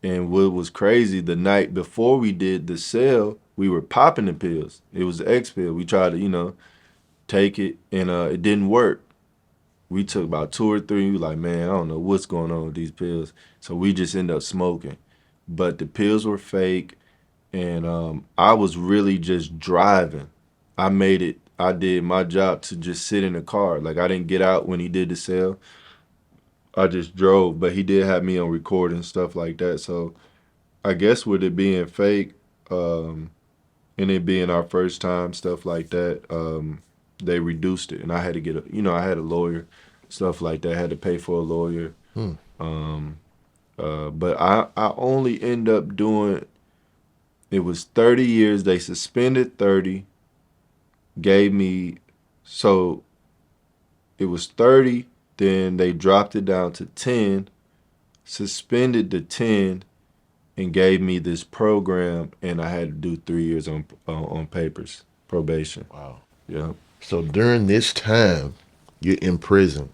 what was crazy, the night before we did the sale, we were popping the pills. It was the X pill. We tried to, take it, and it didn't work. We took about two or three. We were like, man, I don't know what's going on with these pills. So we just ended up smoking. But the pills were fake, and I was really just driving. I made it. I did my job to just sit in the car. Like I didn't get out when he did the sale. I just drove, but he did have me on record and stuff like that. So I guess with it being fake, and it being our first time, stuff like that, they reduced it, and I had to get I had a lawyer, stuff like that. I had to pay for a lawyer, Hmm. but I only end up doing. It was 30 years. They suspended 30, gave me, so it was 30. Then they dropped it down to 10, suspended the 10, and gave me this program, and I had to do 3 years on papers, probation. Wow. Yeah. So during this time, you're in prison,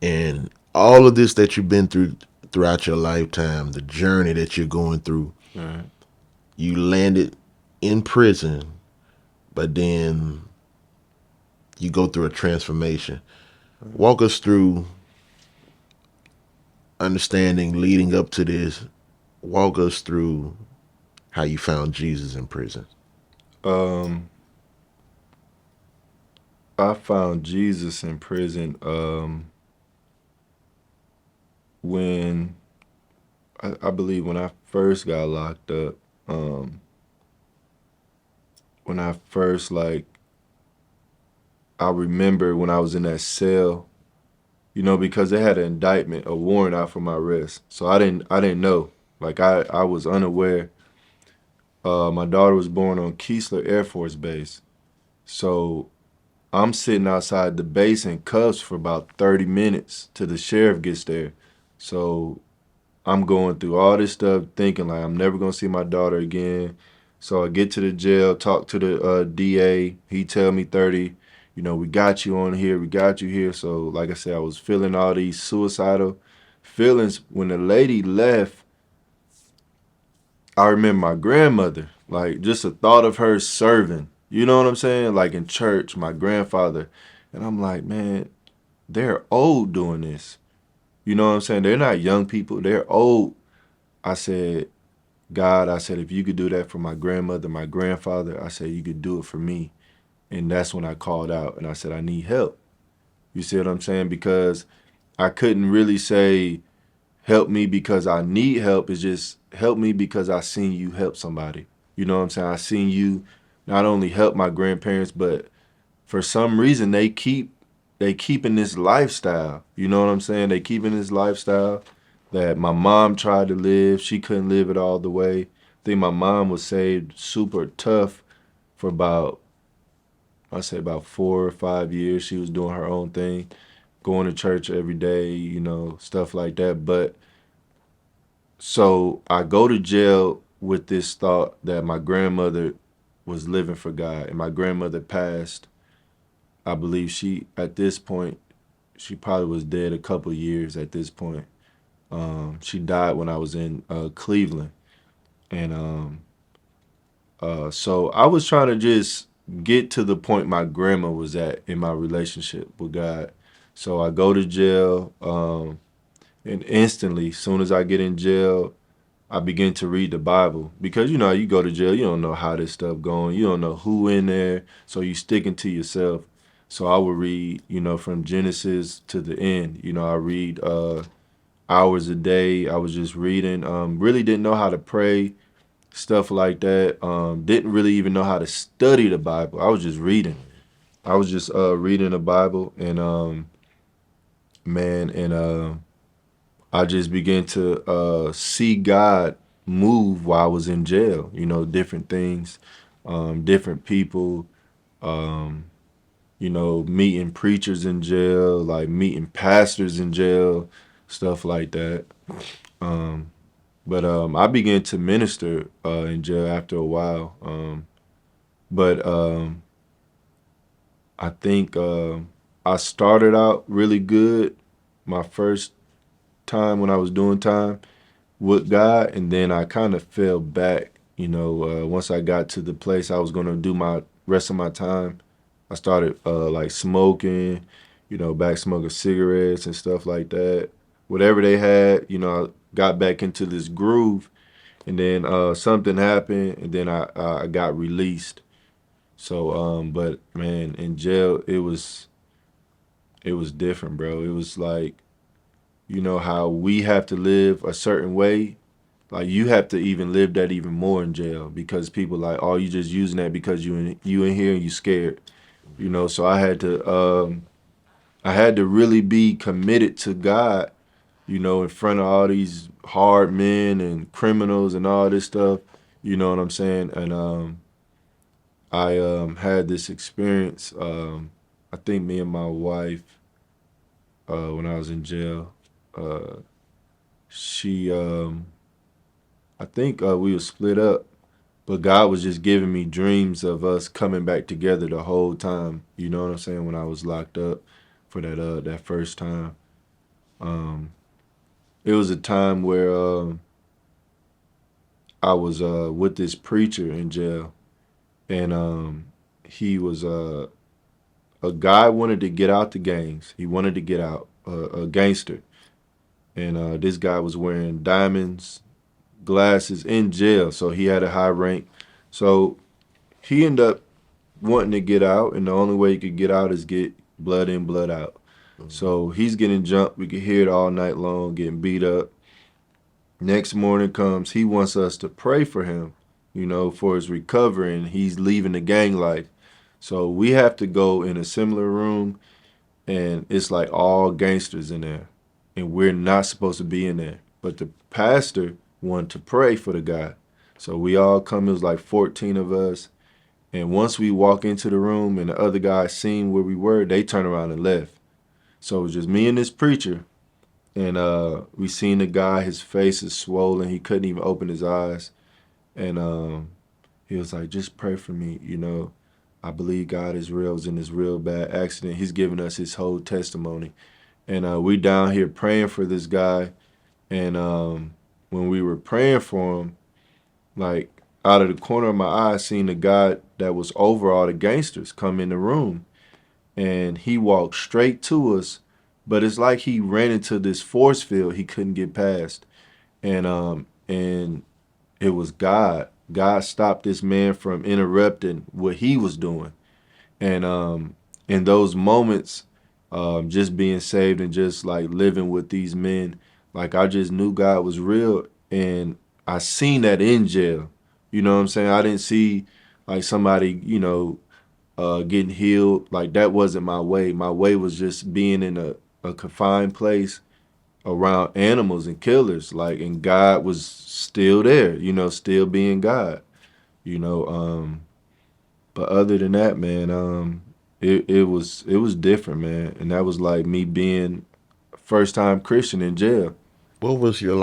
and all of this that you've been through throughout your lifetime, the journey that you're going through, All right. you landed in prison, but then you go through a transformation. Walk us through understanding leading up to this. Walk us through how you found Jesus in prison. Um, I found Jesus in prison when I believe when I first got locked up. Um, when I first I remember when I was in that cell, because they had an indictment, a warrant out for my arrest. So I didn't know. Like I was unaware. My daughter was born on Keesler Air Force Base. So I'm sitting outside the base in cuffs for about 30 minutes till the sheriff gets there. So I'm going through all this stuff thinking like I'm never going to see my daughter again. So I get to the jail, talk to the DA. He tell me 30, we got you on here, we got you here. So like I said, I was feeling all these suicidal feelings. When the lady left, I remember my grandmother, like just the thought of her serving, you know what I'm saying? Like in church, my grandfather. And I'm like, man, they're old doing this. You know what I'm saying? They're not young people, they're old. I said, God, I said, if you could do that for my grandmother, my grandfather, I said, you could do it for me. And that's when I called out and I said, I need help. You see what I'm saying? Because I couldn't really say, help me because I need help. It's just help me because I seen you help somebody. You know what I'm saying? I seen you not only help my grandparents, but for some reason they keeping this lifestyle. You know what I'm saying? They keeping this lifestyle that my mom tried to live. She couldn't live it all the way. I think my mom was saved super tough for about, I say about 4 or 5 years. She was doing her own thing, going to church every day, stuff like that. But so I go to jail with this thought that my grandmother was living for God, and my grandmother passed. I believe at this point, she probably was dead a couple years at this point. She died when I was in Cleveland, and so I was trying to just get to the point my grandma was at in my relationship with God. So I go to jail, and instantly, soon as I get in jail, I begin to read the Bible because you go to jail, you don't know how this stuff going, you don't know who in there, so you sticking to yourself. So I would read, from Genesis to the end. I read hours a day. I was just reading. Really didn't know how to pray, stuff like that. Didn't really even know how to study the Bible. I was just reading. I was just reading the Bible, and man, and I just began to see God move while I was in jail. Different things, different people. Um, Meeting preachers in jail, like meeting pastors in jail, stuff like that. Um, but I began to minister in jail after a while. But I think I started out really good my first time when I was doing time with God, and then I kind of fell back. Once I got to the place I was gonna do my rest of my time, I started like smoking, back smoking cigarettes and stuff like that. Whatever they had, I got back into this groove, and then something happened, and then I got released. So, but man, in jail it was different, bro. It was like how we have to live a certain way, like you have to even live that even more in jail because people like, oh, you just using that because you in here and you scared, So I had to really be committed to God, in front of all these hard men and criminals and all this stuff. You know what I'm saying? And I had this experience. I think me and my wife, when I was in jail, uh, she, I think we were split up. But God was just giving me dreams of us coming back together the whole time. You know what I'm saying? When I was locked up for that first time, um, it was a time where I was with this preacher in jail, and he was a guy wanted to get out the gangs. He wanted to get out, a gangster, and this guy was wearing diamonds, glasses in jail, so he had a high rank. So he ended up wanting to get out, and the only way he could get out is get blood in, blood out. So he's getting jumped. We could hear it all night long, getting beat up. Next morning comes, he wants us to pray for him, for his recovery, and he's leaving the gang life. So we have to go in a similar room, and it's like all gangsters in there, and we're not supposed to be in there. But the pastor, wanted to pray for the guy. So we all come, it was like 14 of us. And once we walk into the room and the other guys seen where we were, they turned around and left. So it was just me and this preacher. And we seen the guy, his face is swollen. He couldn't even open his eyes. And he was like, just pray for me. I believe God is real. I was in this real bad accident. He's giving us his whole testimony. And we down here praying for this guy. And when we were praying for him, like out of the corner of my eye, I seen the guy that was over all the gangsters come in the room. And he walked straight to us. But it's like he ran into this force field he couldn't get past. And it was God. God stopped this man from interrupting what he was doing. And in those moments, just being saved and just like living with these men, like I just knew God was real. And I seen that in jail. You know what I'm saying? I didn't see like somebody, getting healed. Like that wasn't my way. My way was just being in a confined place around animals and killers. Like, and God was still there, still being God, you know. But other than that, man, it was different, man. And that was like me being first time Christian in jail. What was your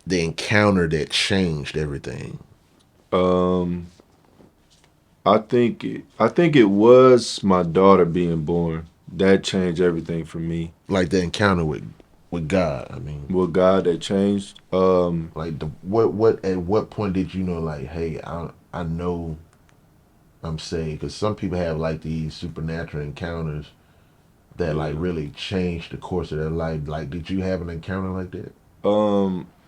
the encounter that changed everything? Um, I think it was my daughter being born. That changed everything for me. Like the encounter with God. I mean, With God, that changed. like the what at what point did you know like, hey, I know I'm saved? Because some people have like these supernatural encounters that like Yeah. really change the course of their life. Like, did you have an encounter like that?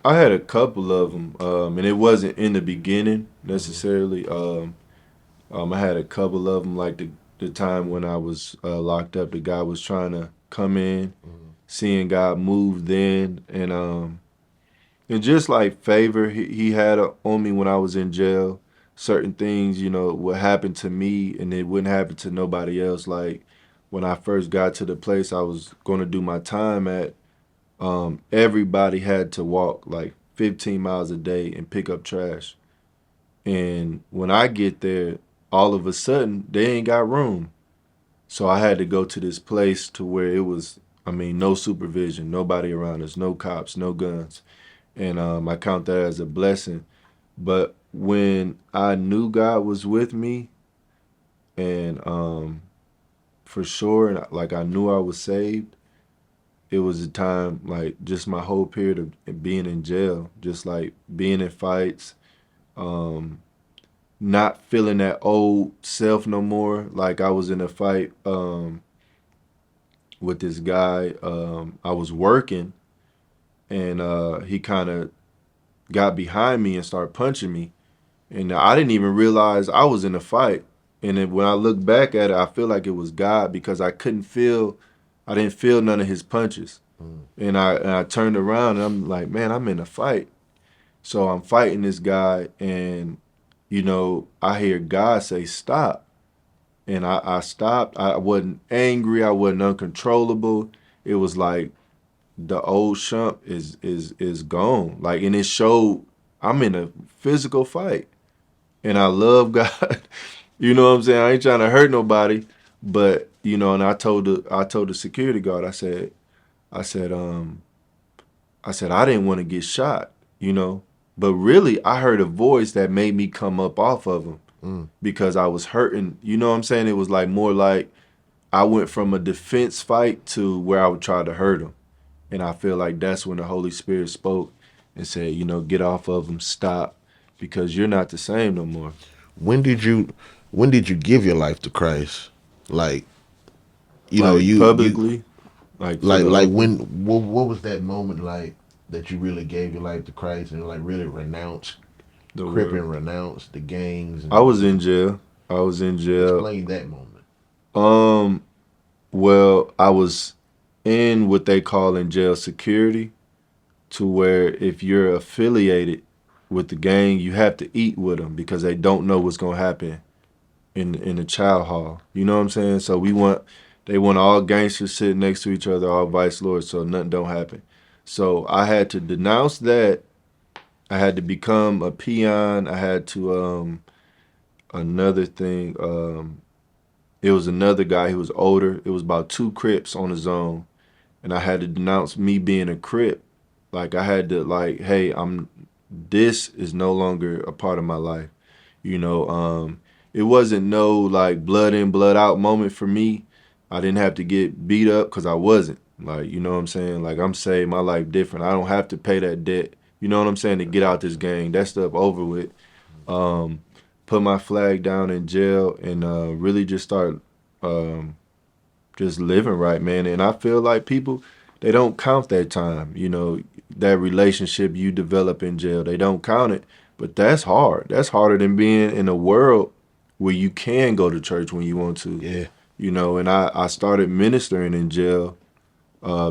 I had a couple of them, and it wasn't in the beginning Mm-hmm. necessarily. I had a couple of them, like the time when I was locked up. The guy was trying to come in, Mm-hmm. seeing God move then, and just like favor he had on me when I was in jail. Certain things, would happen to me, and it wouldn't happen to nobody else. Like when I first got to the place I was going to do my time at, everybody had to walk like 15 miles a day and pick up trash. And when I get there, all of a sudden they ain't got room. So I had to go to this place to where it was, I mean, no supervision, nobody around us, no cops, no guns. And I count that as a blessing. But when I knew God was with me, and for sure, and like I knew I was saved, it was a time like just my whole period of being in jail, just like being in fights, um, not feeling that old self no more. Like I was in a fight with this guy. I was working, and he kind of got behind me and started punching me, and I didn't even realize I was in a fight. And then when I look back at it, I feel like it was God because I didn't feel none of his punches. And I turned around and I'm like, man, I'm in a fight. So I'm fighting this guy, and I hear God say stop. And I stopped. I wasn't angry, I wasn't uncontrollable. It was like the old Shump is gone. Like, and it showed I'm in a physical fight. And I love God. You know what I'm saying? I ain't trying to hurt nobody. But, and I told the security guard, I said, I didn't want to get shot, you know. But really, I heard a voice that made me come up off of him Mm. because I was hurting. You know what I'm saying? It was like more like I went from a defense fight to where I would try to hurt him. And I feel like that's when the Holy Spirit spoke and said, get off of him, stop, because you're not the same no more. When did you when did you give your life to Christ? Like, Like you publicly, like for like the open, when what was that moment like that you really gave your life to Christ and like really renounced the Crip world. and renounced the gangs I and was in jail. I was in jail. explain that moment. Um, well, I was in what they call in jail security, to where if you're affiliated with the gang, you have to eat with them because they don't know what's gonna happen in the child hall. You know what I'm saying? So they want all gangsters sitting next to each other, all vice lords, so nothing don't happen. So I had to denounce that I had to become a peon. I had to another thing. It was another guy who was older. It was about two Crips on his own, and I had to denounce me being a Crip. Like I had to like, hey, I'm this is no longer a part of my life. You know, it wasn't no like blood in, blood out moment for me. I didn't have to get beat up because I wasn't. Like, you know what I'm saying? Like I'm saying my life different. I don't have to pay that debt. You know what I'm saying? To get out this gang. That stuff over with. Um, put my flag down in jail and really just start um, just living right, man. And I feel like people they don't count that time, you know, that relationship you develop in jail. They don't count it, but that's hard. That's harder than being in a world where you can go to church when you want to, Yeah. you know. And I started ministering in jail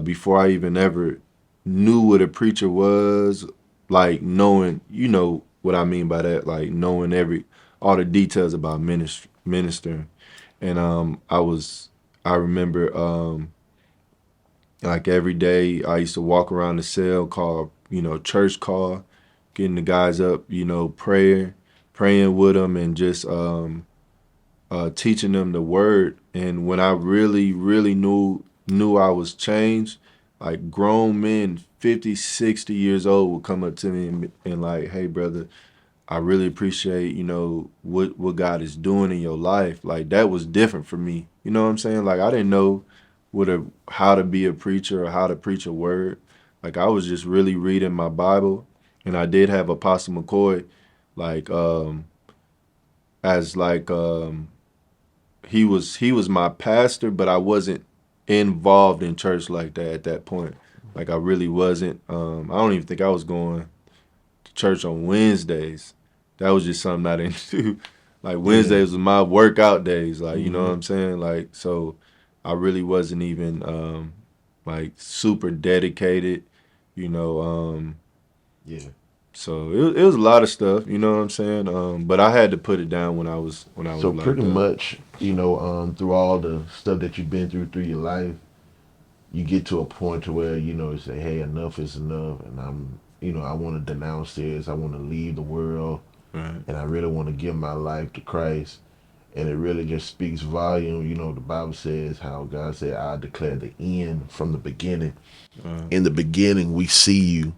before I even ever knew what a preacher was, like knowing, you know what I mean by that, like knowing all the details about ministering. And I remember like every day I used to walk around the cell, call, you know, church call, getting the guys up, you know, praying with them and just teaching them the word. And when I really knew I was changed, like grown men 50, 60 years old would come up to me and like, hey brother, I really appreciate, you know, what God is doing in your life. Like that was different for me. You know what I'm saying? Like I didn't know how to be a preacher or how to preach a word. Like I was just really reading my Bible, and I did have Apostle McCoy, like as like he was my pastor, but I wasn't involved in church like that at that point. Like I really wasn't. I don't even think I was going church on Wednesdays. That was just something I didn't do. Like Yeah. Wednesdays was my workout days. Like you know what Hmm. I'm saying. Like so, I really wasn't even like super dedicated. You know, Yeah. so it was a lot of stuff. You know what I'm saying. But I had to put it down when I was So pretty locked up. much, through all the stuff that you've been through your life, you get to a point to where you say, "Hey, enough is enough," and I want to denounce this. I want to leave the world, Right. and I really want to give my life to Christ. And it really just speaks volume. The Bible says how God said, "I declare the end from the beginning." Right. In the beginning, we see you,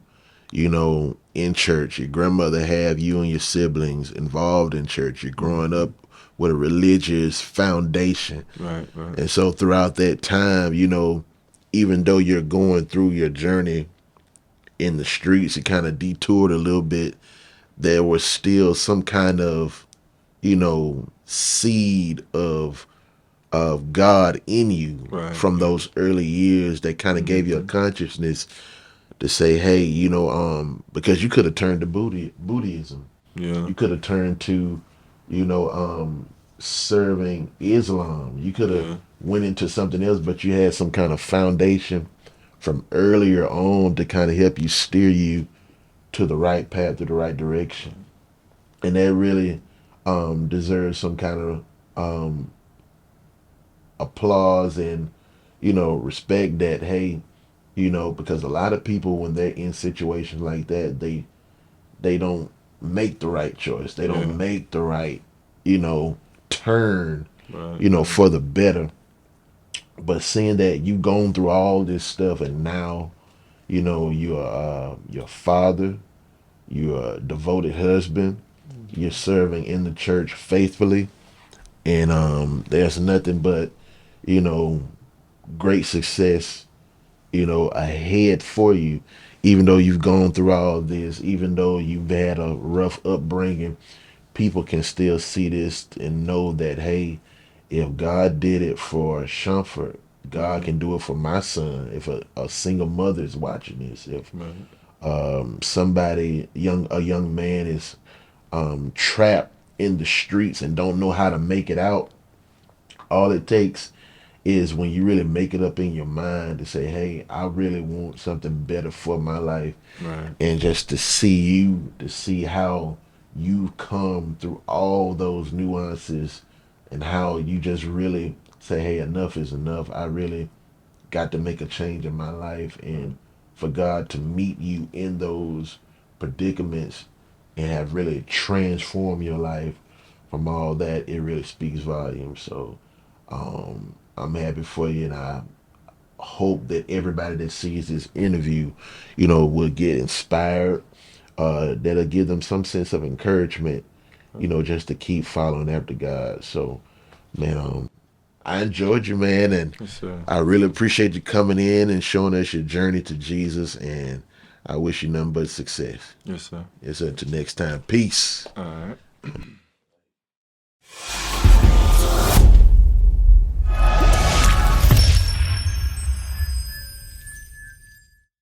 in church. Your grandmother have you and your siblings involved in church. You're growing Mm-hmm. up with a religious foundation. Right. Right. And so throughout that time, even though you're going through your journey in the streets, it kind of detoured a little bit. There was still some kind of, seed of God in you Right. from Yeah. those early years that kind of gave you a Mm-hmm. consciousness to say, hey, because you could have turned to Buddhism. Yeah. You could have turned to, you know, um, serving Islam. You could have Yeah. went into something else, but you had some kind of foundation from earlier on to kind of help you steer you to the right path, to the right direction. And that really deserves some kind of applause and, respect that, hey, because a lot of people, when they're in situations like that, they don't make the right choice. They don't Yeah. make the right, you know, turn, Right. Right. for the better. But seeing that you've gone through all this stuff and now, you're your father, you're a devoted husband, you're serving in the church faithfully, and there's nothing but, you know, great success, ahead for you. Even though you've gone through all this, even though you've had a rough upbringing, people can still see this and know that, hey, if God did it for Shumford, God Mm-hmm. can do it for my son. If a single mother is watching this, if Right. a young man is trapped in the streets and don't know how to make it out, all it takes is when you really make it up in your mind to say, hey, I really want something better for my life. Right. And just to see you, to see how you've come through all those nuances and how you just really say, hey, enough is enough. I really got to make a change in my life. And for God to meet you in those predicaments and have really transformed your life from all that, it really speaks volumes. So I'm happy for you, and I hope that everybody that sees this interview, will get inspired. That'll give them some sense of encouragement, just to keep following after God. So, man, I enjoyed you, man, and Yes, sir. I really appreciate you coming in and showing us your journey to Jesus. And I wish you nothing but success. Yes, sir. Yes, sir. Until next time, peace. All right.